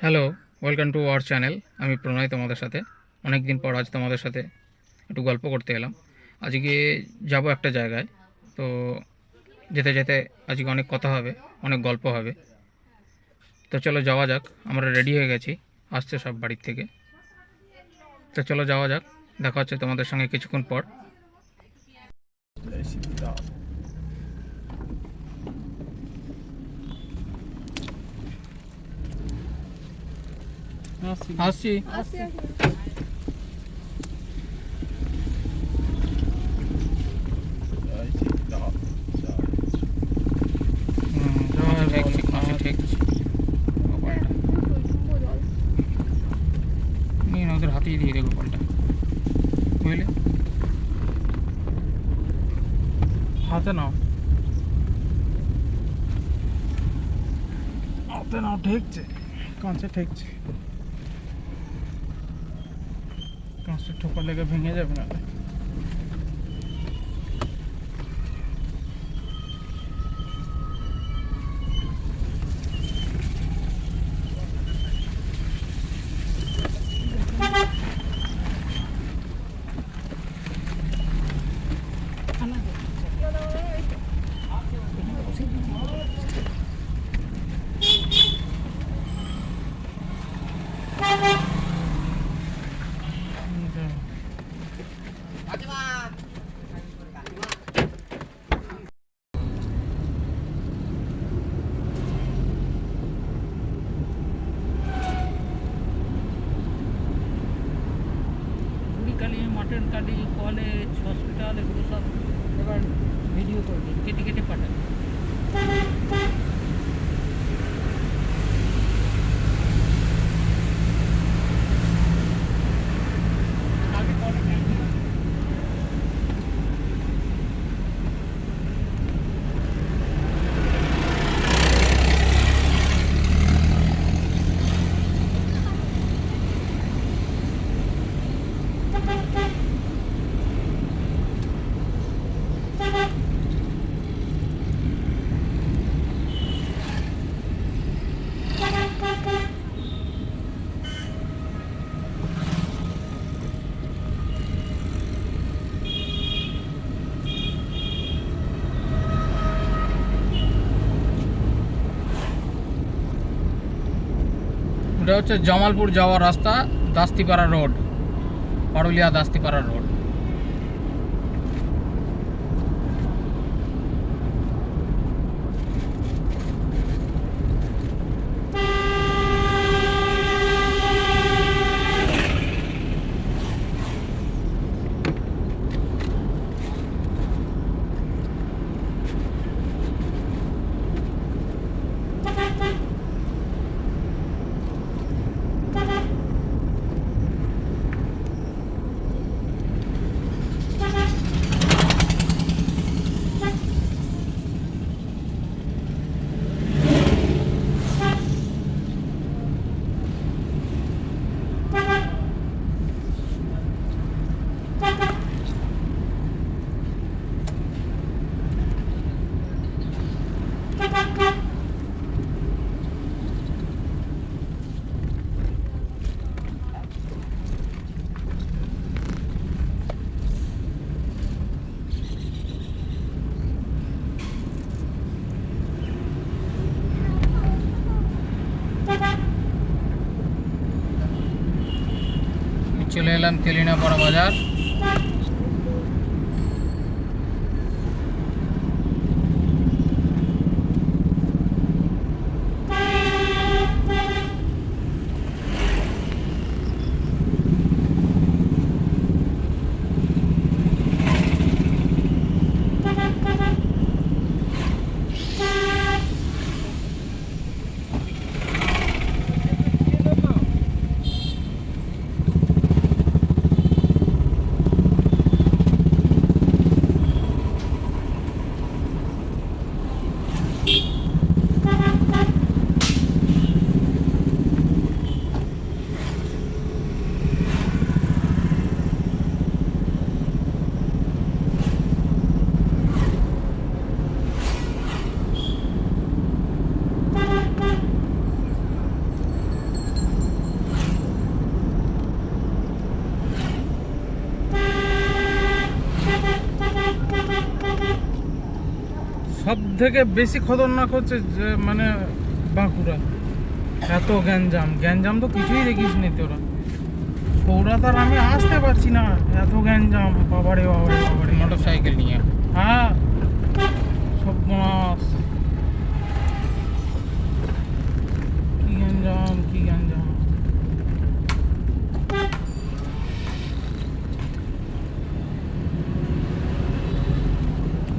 Hello, welcome to our channel. আমি প্রণয় তোমাদের সাথে অনেক দিন পর আজ তোমাদের সাথে একটু গল্প করতে এলাম। আজকে যাব একটা জায়গায়, তো যেতে যেতে আজকে অনেক কথা হবে, অনেক গল্প হবে। তো চলো যাওয়া যাক। আমরা রেডি হয়ে গেছি, আসছে সব বাড়ির থেকে। তো চলো যাওয়া যাক, দেখা হচ্ছে তোমাদের সঙ্গে কিছুক্ষণ পর। আসছি। ঠেকছি, কাঁচে ঠেকছি গোপালটা। নিয়ে না, ওদের হাতেই দিয়ে দেবো গোপালটা, বুঝলে? হাতে নাও, হাতে নাও, ঠেকছে, কাঁচে ঠেকছে। কাঁচটা ঠোকা লেগে ভেঙে যাবে না। কালি, মটন কালি, কলেজ, হসপিটাল, এগুলো সব এবার ভিডিও করবে, কেটে কেটে পাঠাবে। এটা হচ্ছে জামালপুর যাওয়ার রাস্তা, দাস্তিপাড়া রোড, পারুলিয়া দাস্তিপাড়া রোড। চলে এলাম তেলিনাপাড়া বাজার। থেকে বেশি খতরনাক হচ্ছে যে মানে বাঁকুড়া। এত গ্যাঞ্জাম তো কিছুই দেখিস নি তোরা। সৌরাতার আমি আসতে পারছি না, এত গ্যাঞ্জাম। বাবারে বাবারে বাবারে, মোটর সাইকেল নিয়ে হ্যাঁ সব মাস কি গ্যাঞ্জাম কি গ্যাঞ্জাম।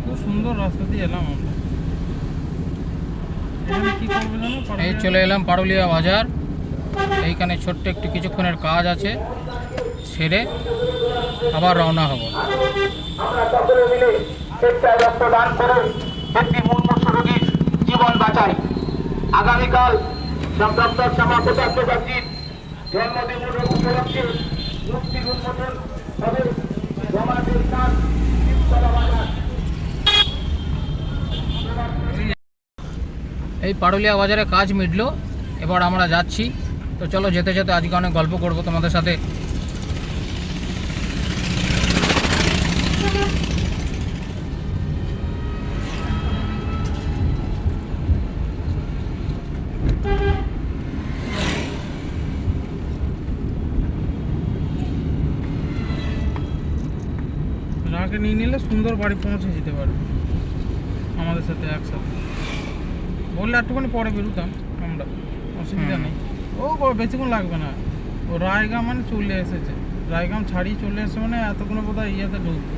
খুব সুন্দর রাস্তা দিয়ে এলাম আমরা। এখানে কি করবে জানো? এই চলে এলাম পারুলিয়া বাজার। এইখানে ছোট্ট একটু কিছুক্ষণের কাজ আছে, সেরে আবার রওনা হব। আমরা সকলে মিলে স্বেচ্ছায় রক্তদান করে একটি মুমূর্ষু রোগীর জীবন বাঁচাই। আগামীকাল ডক্টর শ্যামা প্রসাদ মুখার্জির জন্মদিন উপলক্ষে মূর্তির উন্মোচন হবে জমাতের কাজ শিবতলা বাজার। এই পারুলিয়া বাজারে কাজ মিটলো, এবার আমরা যাচ্ছি। তো চলো যেতে যেতে আজকে অনেক গল্প করব তোমাদের সাথে। রাকে নিয়ে নিলে সুন্দর বাড়ি পৌঁছে যেতে পারে আমাদের সাথে একসাথে। বললে একটুখানি পরে বেরোতাম আমরা, অসুবিধা নেই। ও বেশিক্ষণ লাগবে না। ও রায়গাঁ মানে চলে এসেছে, রায়গাঁ ছাড়িয়ে চলে এসে মানে এতক্ষণে বোধ হয় ইয়েতে ঢুকবে,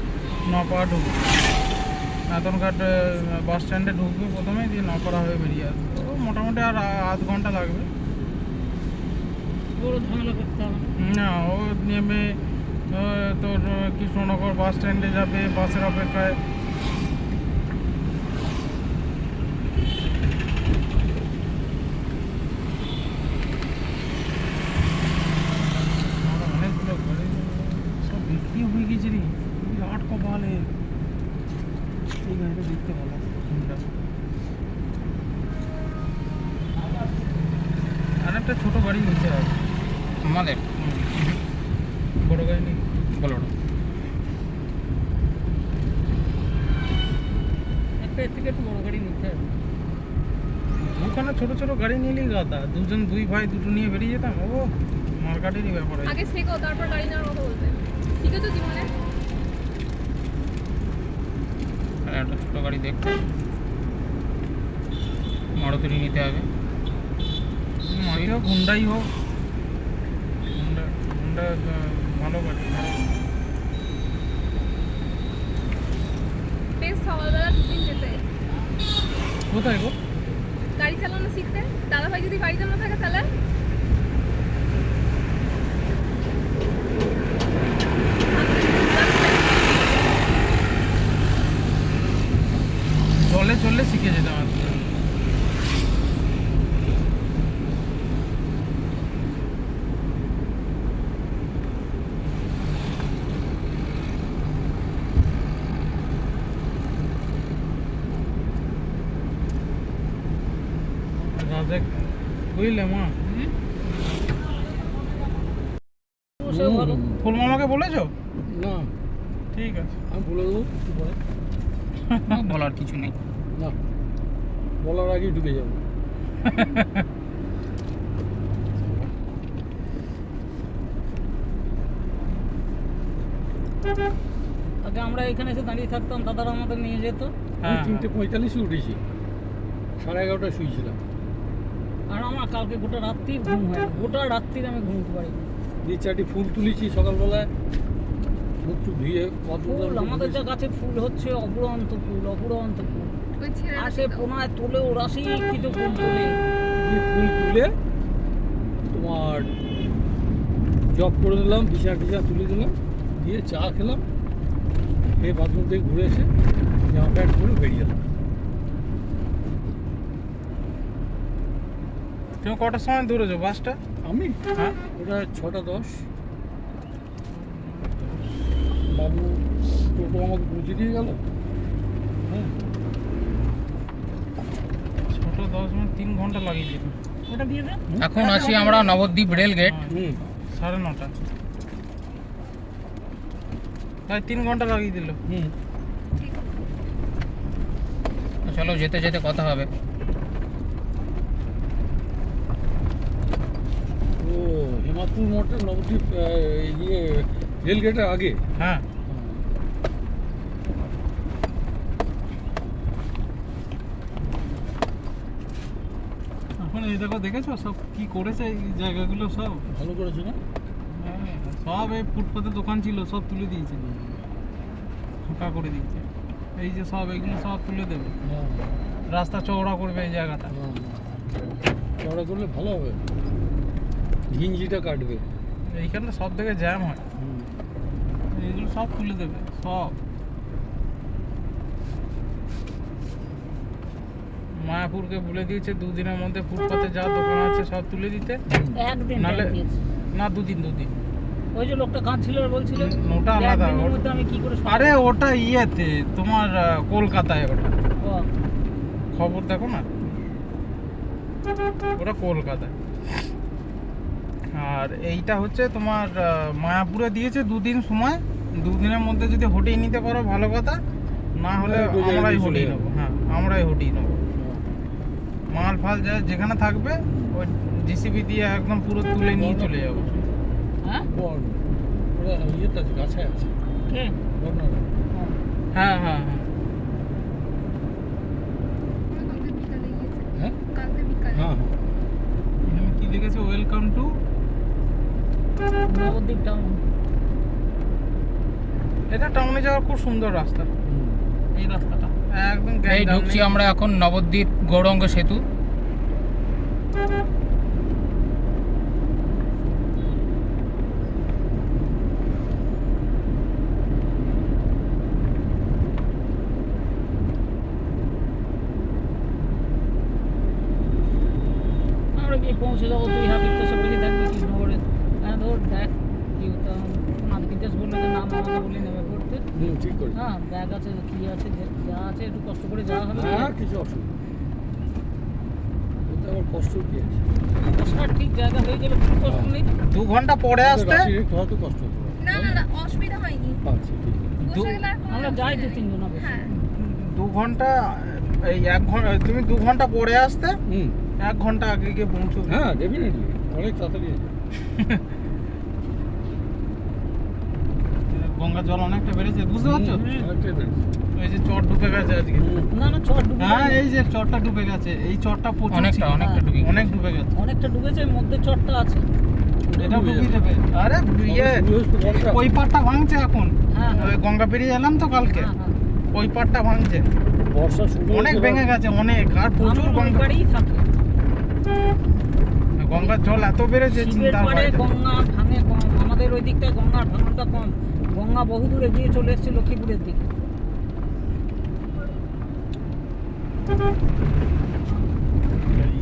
নপাড়া ঢুকবে। নাতনঘাট বাস স্ট্যান্ডে ঢুকবে প্রথমে, দিয়ে নপাড়া হয়ে বেরিয়ে আসবে। ও মোটামুটি আর আধ ঘন্টা লাগবে। বড় ঝামেলা করতে হবে না, ও নেমে তোর কৃষ্ণনগর বাস স্ট্যান্ডে যাবে, বাসের অপেক্ষায়। অনেকগুলো ঘরে সব বিক্রি হয়ে গেছে রে, বিরাট কপালে। এই গাড়িটা দেখতে ভালো, আর একটা ছোট গাড়ি নিচে আছে আমাদের। বড় গাড়ি নেই, বলো না। একটা এর থেকে একটু বড় গাড়ি নিতে হবে। দুখানা ছোট ছোট গাড়ি নিলেই গাদা। দুই ভাই দুটো নিয়ে বেরিয়ে যেতাম। ও মার্কেটেরই ব্যাপার আছে। আগে শেখো, তারপর গাড়ি নেওয়ার কথা বলতে শিখেছো জীবনে। আর একটা ছোটো গাড়ি দেখতে মারুতি নিতে হবে। মাটি হোক হুন্ডাই হোক, হুন্ডা হুন্ডা ভালো গাড়ি। বেশ সকালবেলা টিফিন যেতে, কোথায় গো? গাড়ি চালানো শিখতে। দাদা ভাই যদি বাড়িতে না থাকে তাহলে জলে চললে শিখে যেতাম আর কি। রাজেক বুঝলে মা, ফুল মামাকে বলেছো? না, ঠিক আছে, আমি বলে দেবো পরে। বলার কিছু নেই। না, বলার আগেই ঢুকে যাবো। আগে আমরা এখানে এসে দাঁড়িয়ে থাকতাম, দাদারা আমাদের নিয়ে যেত। আমি হ্যাঁ 3:45 উঠেছি, 11:30 শুয়েছিলাম। আর আমার কালকে গোটা রাত্রি ঘুম হয় না, গোটা রাত্রির আমি ঘুমতে পারি। দিয়ে 4টি ফুল তুলেছি সকালবেলায়, মুখ টুক ধুয়ে ফুল আমাদের যা গাছে ফুল হচ্ছে অপুরন্ত ফুল, অপুরন্ত ফুল। ওই ছেলেটা আসে পোনায় তোলে, ও রাশি কিছু ফুল তোলে। ফুল তুলে তোমার জব করে দিলাম, বিছানা তুলে দিলাম, দিয়ে চা খেলাম, খেয়ে বাথরুম থেকে ঘুরে এসে জামা প্যান্ট পরে বেরিয়ে এলাম। তুমি কটার সময় দৌড়েছো বাসটা? আমি হ্যাঁ ওটা 6:10। বাবু টোটো আমাকে পৌঁছে দিয়ে গেল। হ্যাঁ 6:10 মানে 3 ঘন্টা লাগিয়ে দিল। ওটা দিয়ে দে। এখন আছি আমরা নবদ্বীপ রেল গেট। হুম 9:30, তাই 3 ঘন্টা লাগিয়ে দিল। হুম চলো যেতে যেতে কথা হবে। ও হেমাদপুর মোড়টা নবদ্বীপ ইয়ে রেলগেটের আগে। হ্যাঁ এখন এই দেখো, দেখেছো সব কি করেছে এই জায়গাগুলো সব? ভালো করেছে না? হ্যাঁ, সব এই ফুটপাতে দোকান ছিল সব তুলে দিয়েছে, ফাঁকা করে দিয়েছে। এই যে সব এইগুলো সব তুলে দেবে, হ্যাঁ রাস্তা চওড়া করবে এই জায়গাটা। হ্যাঁ চওড়া করলে ভালো হবে, ঘিঞ্জিটা কাটবে। এইখানে সব থেকে জ্যাম হয়, হুম। এইগুলো সব তুলে দেবে সব। মায়াপুরকে বলে দিয়েছে দুদিনের মধ্যে ফুটপাতে যা দোকান আছে সব তুলে দিতে। একদিন নালে- time দিয়েছে। না, দুদিন। ওই যে লোকটা কাঁদছিল আর বলছিল ওটা যে আলাদা। একদিনের মধ্যে আমি কি করে সব- আরে ওটা ইয়েতে তোমার কলকাতায়, ওটা ও, খবর দেখো না, ওটা কলকাতায়। আর এইটা হচ্ছে তোমার মায়াপুরে দিয়েছে দুদিন সময়। দুদিনের মধ্যে যদি হটিয়ে নিতে পারো ভালো কথা, না হলে ওই জায়গায় আমরাই চলে হটিয়ে যাবে। নেবো। হ্যাঁ, আমরাই হটিয়ে নেবো। মাল ফাল যা যেখানে থাকবে ওই জিসিবি দিয়ে একদম পুরো তুলে নিয়ে চলে যাবো। হ্যাঁ বল ওরা ইয়েতে আছে, গাছে আছে কে বর্ণারা। ও, হ্যাঁ হ্যাঁ হ্যাঁ কালকে বিকালে গিয়েছে, হ্যাঁ কালকে বিকালে। হ্যাঁ হ্যাঁ এখানে কি লিখেছে? Welcome to. নবদ্বীপ টাউন। এটা টাউনে যাওয়ার খুব সুন্দর রাস্তা, হুম। এই রাস্তাটা একদম এই গ্যাঞ্জাম ঢুকছি নেই। আমরা এখন নবদ্বীপ গৌরাঙ্গ সেতু। আমরা গিয়ে পৌঁছে যাবো, তুই হাবিব তো সে বলি থাকবি কৃষ্ণগড়ে। হ্যাঁ ধর দেখ কি হতো, নাবিকেশ বললে যে নাম আমাকে বলি নেমে পড়তে। হুম, ঠিক করে। হ্যাঁ ব্যাগ আছে, কি আছে, যা আছে একটু কষ্ট করে যাওয়া হবে। হ্যাঁ কিছু অসুবিধা নেই। ওতে আবার কষ্ট কি আছে? কষ্টটা ঠিক জায়গা হয়ে গেলে কোনো কষ্ট নেই। 2 ঘন্টা পরে আসতে। রাশি একটু হয়তো কষ্ট হতে পারে। না, অসুবিধা হয়নি। আচ্ছা ঠিক আছে। বসে গেলে আর কোনো আমরা যাই তো অসুবিধা নেই। তিনজন হবে। হ্যাঁ, 2 ঘন্টা, এই 1 ঘন্টা, তুমি 2 ঘন্টা পরে আসতে, হুম 1 ঘন্টা আগে গিয়ে পৌঁছবে। হ্যাঁ ডেফিনেটলি অনেক তাড়াতাড়ি আছে। গঙ্গার জল অনেকটা বেড়েছে, বুঝতে পারছো? অনেকটাই বেড়েছে। এই যে চট ডুবে গেছে আজকে। না না চট ডুবে হ্যাঁ, এই যে চটটা ডুবে গেছে, এই চটটা প্রচুর অনেকটা ছিল। অনেকটা ডুবে অনেক ডুবে গেছে। অনেকটা ডুবেছে, মধ্যে চটটা আছে। এটা ডুবে যাবে। আরে ইয়ে, বর্ষা। ওই পাটটা ভাঙছে এখন। হ্যাঁ ওই গঙ্গা পেরিয়ে এলাম তো কালকে, হ্যাঁ, হ্যাঁ। ওই পাটটা ভাঙছে, বর্ষা শুরু অনেক হয়েছে ভেঙে গেছে, অনেক। আর প্রচুর আমরা ওই গঙ্গা, পাড়েই থাকি। গঙ্গার জল এত বেড়েছে শিবের চিন্তার পাড়ে বাইরে। গঙ্গা ভাঙে কম, আমাদের ওই দিকটায় গঙ্গার ভাঙনটা কম। গঙ্গা বহু দূরে গিয়ে চলে এসেছে লক্ষ্মীপুরের দিকে।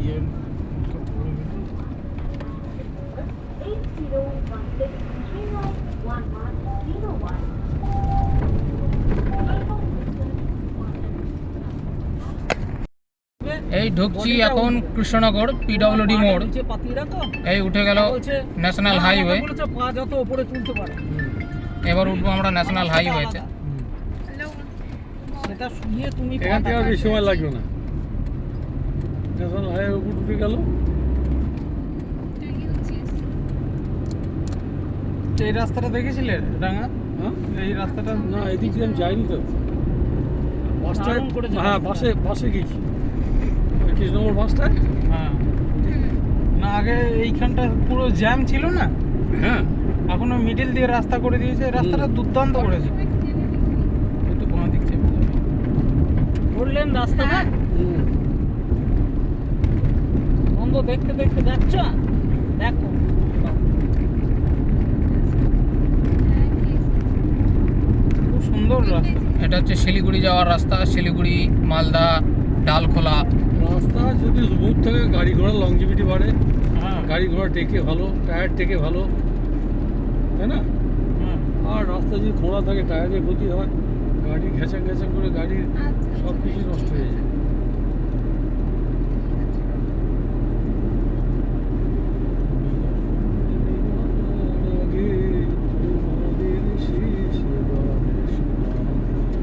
ইয়ে, এই ঢুকছি এখন কৃষ্ণনগর পিডব্লিউডি মোড়। নিচে পাতিয়ে রাখো। এই উঠে গেল বলছে ন্যাশনাল আমাকে হাইওয়ে। বলেছে পা যত উপরে তুলতে পারে। এবার উঠবো আমরা ন্যাশনাল হাইওয়েতে। হ্যালো, সেটা শুনিয়ে তুমি এখান থেকে আর পাটা বেশি সময় লাগবে না। ন্যাশনাল হাইওয়ে উপর উঠে গেল। তুই কি করছিস? এই রাস্তাটা দেখেছিলে রাঙা? হ্যাঁ এই রাস্তাটা না এদিক দিয়ে আমি যাইনি তো। বাসটায় দারুণ করেছে হ্যাঁ রাস্তাটা। বাসে গেছি ওই কৃষ্ণনগর বাসটায়। হ্যাঁ, না আগে এইখানটা পুরো জ্যাম ছিল না, হ্যাঁ এখন ওই মিডিল দিয়ে রাস্তা করে দিয়েছে। এই রাস্তাটা দুর্দান্ত করেছে। একটু বাঁ দিক চেপে যাবে। বললেন রাস্তাটা হুম। বন্ধ দেখতে দেখতে যাচ্ছ, দেখো খুব সুন্দর রাস্তা। এটা হচ্ছে শিলিগুড়ি যাওয়ার রাস্তা, শিলিগুড়ি মালদা ডালখোলা। রাস্তা যদি স্মুথ থাকে গাড়ি ঘোড়ার লংজিভিটি বাড়ে, হ্যাঁ গাড়ি ঘোড়া টেকে ভালো, টায়ার টেকে ভালো, তাই না? হ্যাঁ। আর রাস্তা যদি খোঁড়া থাকে টায়ারের ক্ষতি হয়, গাড়ি ঘেঁচাং ঘেঁচাং করে গাড়ির আচ্ছা, সব কিছু নষ্ট হয়ে যায়।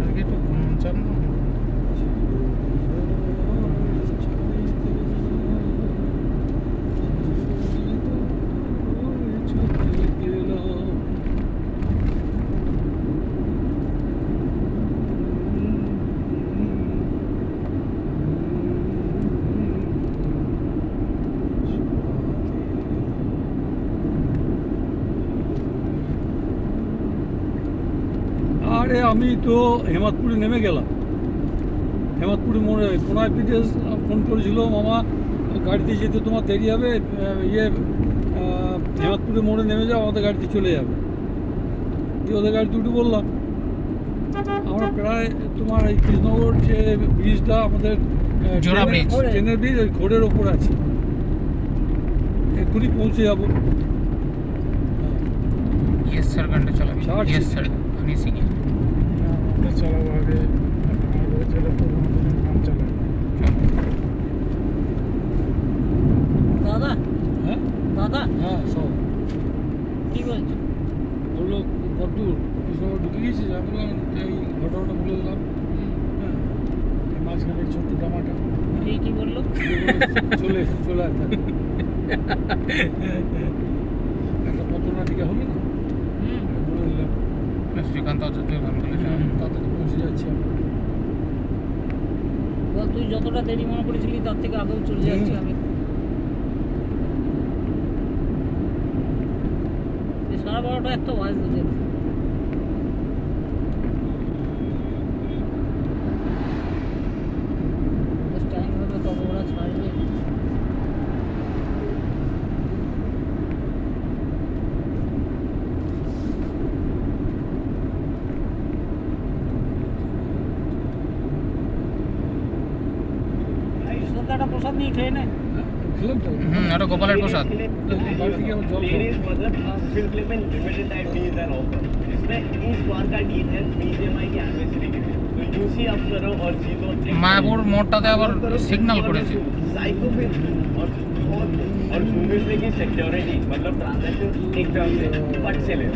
আজকে একটু ঘুম চান না? আরে আমি তো হেমাদপুরে নেমে গেলাম, হেমাদপুরে মোড়ে কোনায় পিঠে ফোন করেছিল, মামা গাড়িতে যেতে তোমার দেরি হবে, হেমাদপুরে মোড়ে নেমে যাও, আমাদের গাড়িতে চলে যাবে। দিয়ে ওদের গাড়িতে উঠে বললাম। আমরা প্রায় তোমার এই কৃষ্ণনগর যে ব্রিজটা আমাদের জোড়া ব্রিজ। ট্রেনের ব্রিজ, ওই ঘোড়ের ওপর আছে, এক্ষুনি পৌঁছে যাবো। ইয়েস স্যার গানটা চালাবি। ছাড়ছি। ইয়েস স্যার আমি শিখি। আমাদের চালাবো আগে, আমার রয়েছে গান চালাবো। দাদা হ্যাঁ দাদা হ্যাঁ সব কি বলছো? বললো কতদূর কৃষ্ণনগর ঢুকে গেছিস, আমি বললাম এই ঘটনাটা বলে দিলাম। হ্যাঁ এই মাঝখানে ছোট্ট ডামাটা কি বললো? চলে আসবে একটা পত্রনাটিকা হবে না, হুম বলে দিলাম শ্রীকান্ত আচার্যের গান বলেছে। তাড়াতাড়ি পৌঁছে যাচ্ছি আমরা। বল, তুই যতটা দেরি মনে করেছিলি তার থেকে আগেও চলে যাচ্ছি আমি। এই 12:30 একটা বাজতে যেতে। টাইম হবে তবে ওরা ছাড়বে। সন্ধ্যাটা প্রসাদ নিয়ে খেয়ে নে। খেলাম তো এটা গোপালের প্রসাদ। বাড়ি থেকে আমার জল খাবো। मतलब सिंपली में limited time deals and offer इसमें इस बार का डील है बीजेएमआई की एनिवर्सरी के लिए तो यूसी आप करो और जीतो মায়াপুর মোড়টাতে আবার সিগন্যাল করেছে। साइको फिर और दूसरे की सिक्योरिटी मतलब ट्रांजैक्शन एक तरफ से फट से ले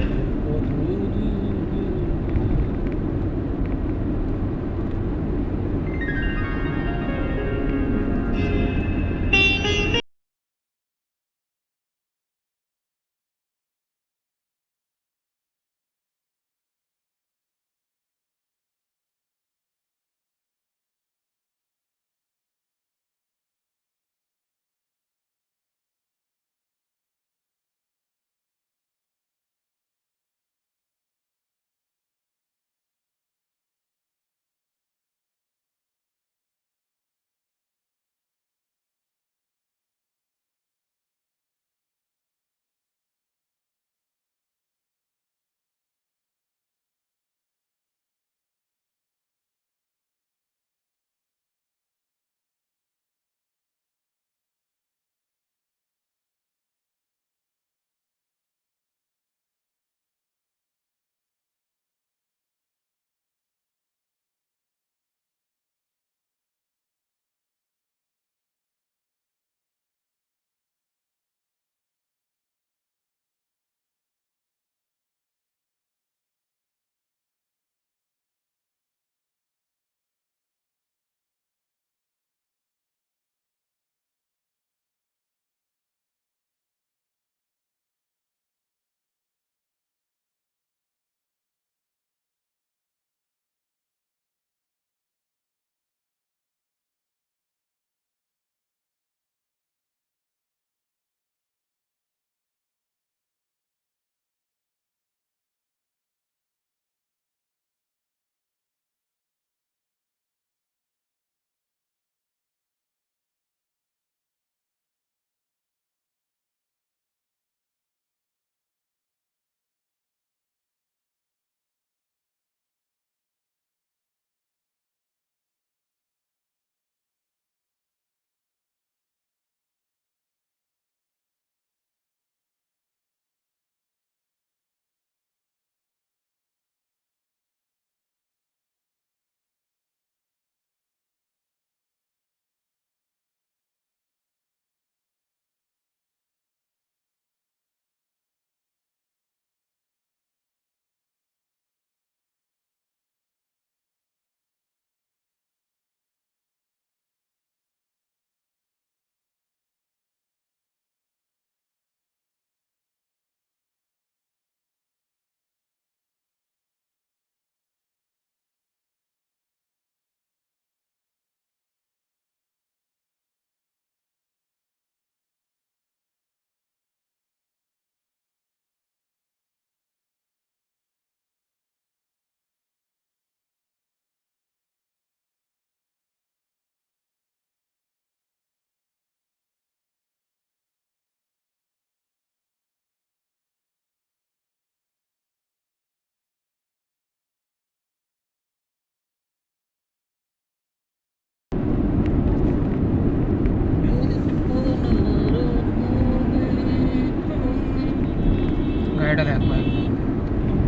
গাড়িটা দেখ ভাই।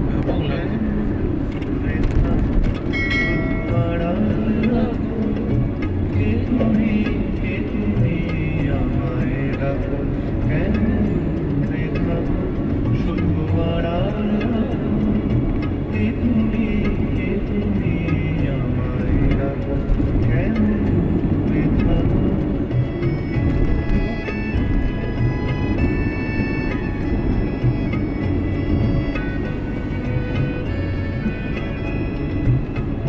ব্যাপক লাগে।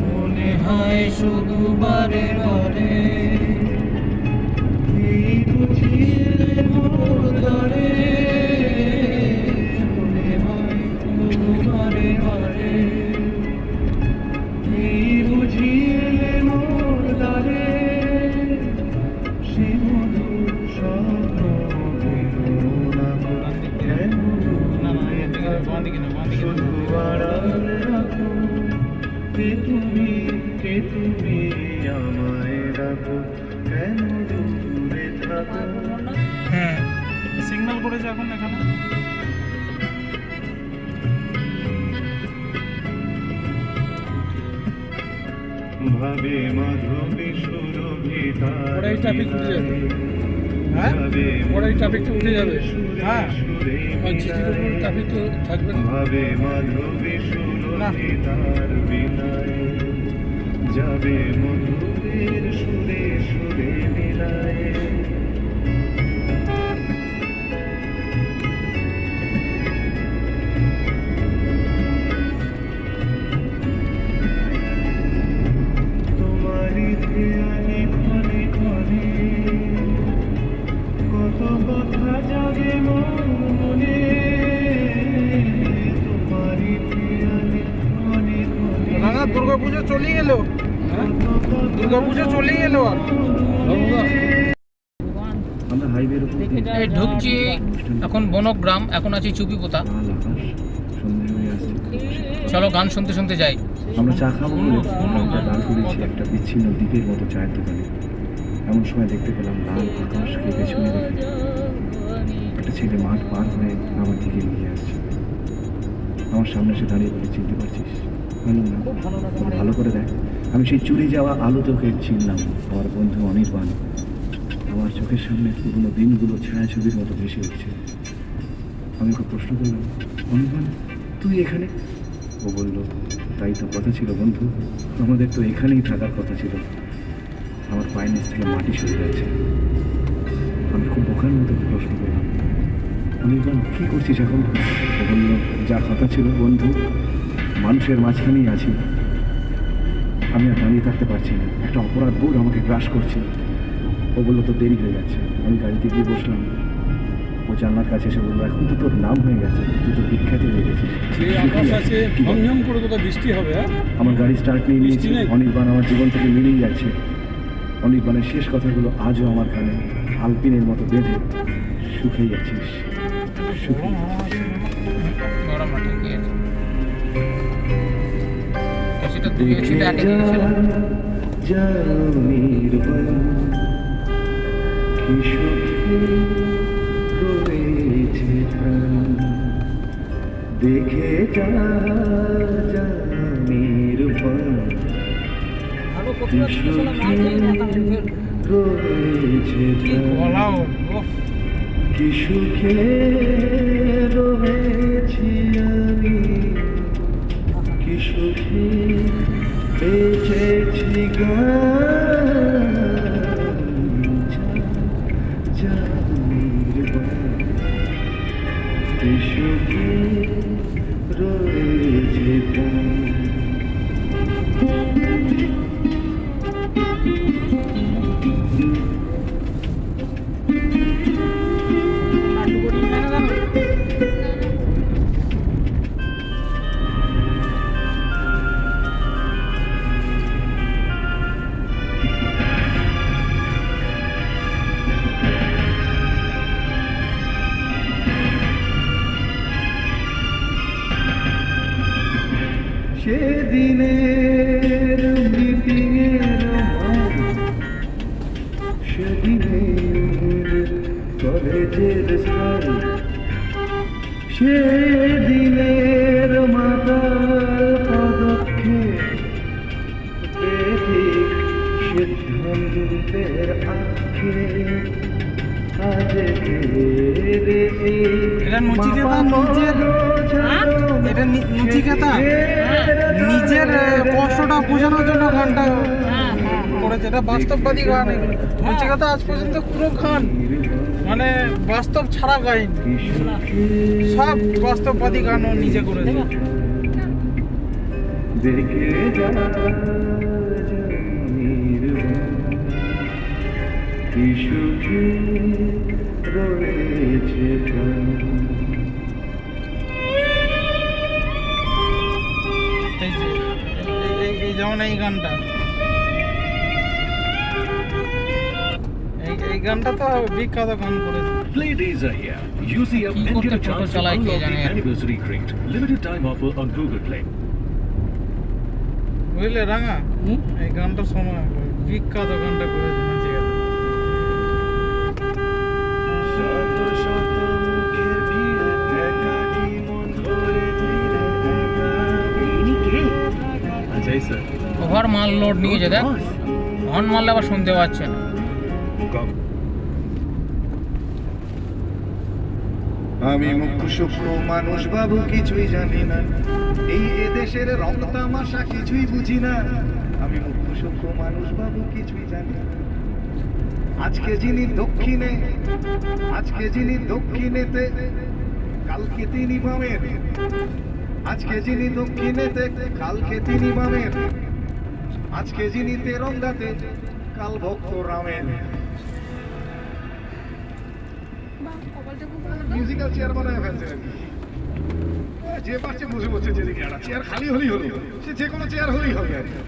মনে হয় শুধু বারে বারে এই বুঝিয়ে মোর দ্বারে, মনে হয় শুধু বারে বারে এই বুঝিয়ে মোর দ্বারে, সে মধুর স্বপ্ন না না বাঁ দিকে না, বাঁ দিকে না। হ্যাঁ সিগন্যাল করেছে এখন এখানে। ভাবে মাধবী সুরভিতা ওরা এই ট্রাফিক উঠে যাবে, হ্যাঁ ওরা এই ট্রাফিকটা উঠে যাবে, হ্যাঁ জিটির উপর ট্রাফিক তো থাকবে না। ভাবে মাধবী সুরভিতার বিনায় যাবে মধুরের সুরে সুরে মিলায়। তোমারই ধ্যানে ক্ষণে ক্ষণে কত কথা জাগে মনে, তোমারই ধ্যানে ক্ষণে ক্ষণে না না দুর্গা পুজো চলেই এলো, দুর্গা পুজো চলেই এলো আর আমরা হাইওয়ের উপর দেখে যা এই ঢুকছি এখন বনগ্রাম, এখন আছি চুপিপোতা। লাল আকাশ সন্ধে হয়ে আসছে। চলো গান শুনতে শুনতে যাই। আমরা চা খাবো বলে আমরা দাঁড় করেছি একটা বিচ্ছিন্ন দ্বীপের মতো চায়ের দোকানে। এমন সময় দেখতে পেলাম লাল আকাশকে পেছনে রেখে একটা ছেলে মাঠ পার হয়ে আমার দিকে এগিয়ে আসছে। আমার সামনে এসে দাঁড়িয়ে বলে, চিনতে পারছিস? বললাম না। বলে, ভালো করে দেখ। আমি সেই চুরি যাওয়া আলো তোকে চিনলাম, আমার বন্ধু অনির্বাণ। আমার চোখের সামনে পুরোনো দিনগুলো ছায়াছবির মতো ভেসে উঠছে। আমি ওকে প্রশ্ন করলাম, অনির্বাণ তুই এখানে? ও বলল, তাই তো কথা ছিল বন্ধু, আমাদের তো এখানেই থাকার কথা ছিল। আমার পায়ের নিচ থেকে মাটি সরে যাচ্ছে। আমি খুব বোকার মতো প্রশ্ন করলাম, অনির্বাণ কী করছিস এখন? ও বলল, যা কথা ছিল বন্ধু, মানুষের মাঝখানেই আছি। আমি আর দাঁড়িয়ে থাকতে পারছি না, একটা অপরাধ বোধ আমাকে গ্রাস করছে। ও বললো, তো দেরি হয়ে যাচ্ছে। আমি গাড়িতে গিয়ে বসলাম। ও জানলার কাছে এসে বললো, এখন তো তোর নাম হয়ে গেছে, তুই তো বিখ্যাত হয়ে গেছিস। যে আকাশ আছে ঝমঝম করে কোথাও বৃষ্টি হবে। হ্যাঁ আমার গাড়ি স্টার্ট নিয়ে নিয়েছি। বৃষ্টি নেই। অনির্বাণ আমার জীবন থেকে মিলেই যাচ্ছে। অনির্বাণের শেষ কথাগুলো আজও আমার কানে আলপিনের মতো বেঁধে শুকিয়ে যাচ্ছিস, শুকিয়ে গরম না ঠিকই আছে। সেটা দিয়েছিল একে দিয়েছিলাম। দেখে যা নির্বাণ ভালো প্রতিবাদ ছিল মার খেয়ে মাথা ফের রয়েছে কি গলা ওর, উফ। কি সুখে রয়েছি আমি, কি সুখে বেঁচেছি কি সুখে রয়েছে নাটু করি না জানো সেদিনের মিটিংয়ের সেদিনের কলেজের স্থান, সেদিনের মাতাল পদক্ষেপ বেঠিক সিদ্ধান্তের আক্ষেপ এটা নচিকেতা নচিকেতা নিজের কষ্টটা বোঝানোর জন্য গানটা করেছে। এটা বাস্তববাদী গান। নচিকেতা আজ পর্যন্ত পুরো গান মানে বাস্তব ছাড়া গায়নি, সব বাস্তববাদী গান ও নিজে করেছে। দেখে যা কি সুখে রয়েছে প্রাণ। এই যে এই যেমন এই গানটা, এই গানটা তো বিখ্যাত গান করেছে। Play days are here. Use the app কি and করতে get a toto chance to চালায় কে unlock the জানে। anniversary crate. Limited time offer on Google Play. বুঝলে রাঙা, এই গানটা শোনো, বিখ্যাত গানটা করেছে নচিকেতা। শত শত মুখের ভিড়ে একাকী মন ধরে ধীরে একা। ইনি কে? Ajay sir. ওভার মাল লোড নিয়ে যে দেখ, হর্ন মারলে আবার শুনতে পাচ্ছে না। আমি মুখ্য সূক্ষ্ম মানুষ বাবু, কিছুই জানি না, এই এদেশের রং তামাশা কিছুই বুঝি না। আমি মুখ্য সূক্ষ্ম মানুষ বাবু, কিছুই জানি না। আজকে যিনি দক্ষিণেতে কালকে তিনি বামের, আজকে যিনি দক্ষিণেতে কালকে তিনি বামের, আজকে যিনি তেরঙ্গাতে কাল ভক্ত রামের। বাহ, কপালটা খুব ভালো তো। মিউজিক্যাল চেয়ার বানায় ফেলছে নাকি? যে পারছে বসে বসে যেদিকে একটা চেয়ার খালি হলেই হলো, সে যে কোনো চেয়ার হলেই হবে আর কি।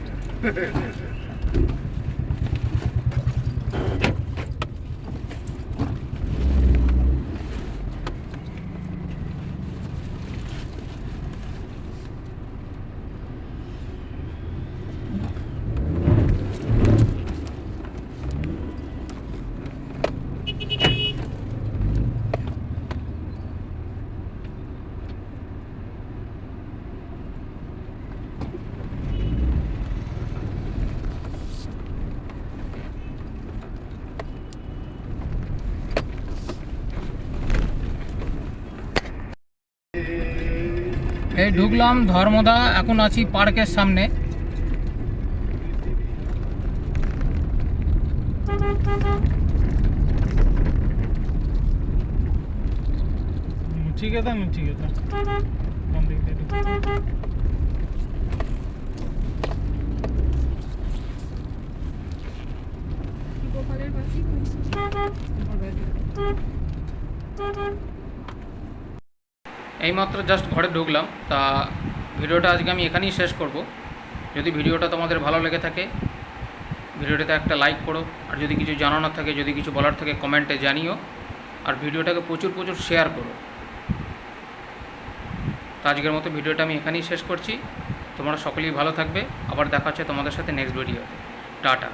এই ঢুকলাম ধর্মদা, এখন আছি পার্কের সামনে। নচিকেতা কোন দিক দিয়ে ঢুকছে? গোপালের পাশেই ঘুরছি। এইমাত্র জাস্ট ঘরে ঢুকলাম। তা ভিডিওটা আজকে আমি এখানেই শেষ করব। যদি ভিডিওটা তোমাদের ভালো লেগে থাকে ভিডিওটাতে একটা লাইক করো, আর যদি কিছু জানানোর থাকে, যদি কিছু বলার থাকে কমেন্টে জানিও, আর ভিডিওটাকে প্রচুর শেয়ার করো। তো আজকের মতো ভিডিওটা আমি এখানেই শেষ করছি। তোমরা সকলেই ভালো থাকবে। আবার দেখা হচ্ছে তোমাদের সাথে নেক্সট ভিডিওতে। টাটা।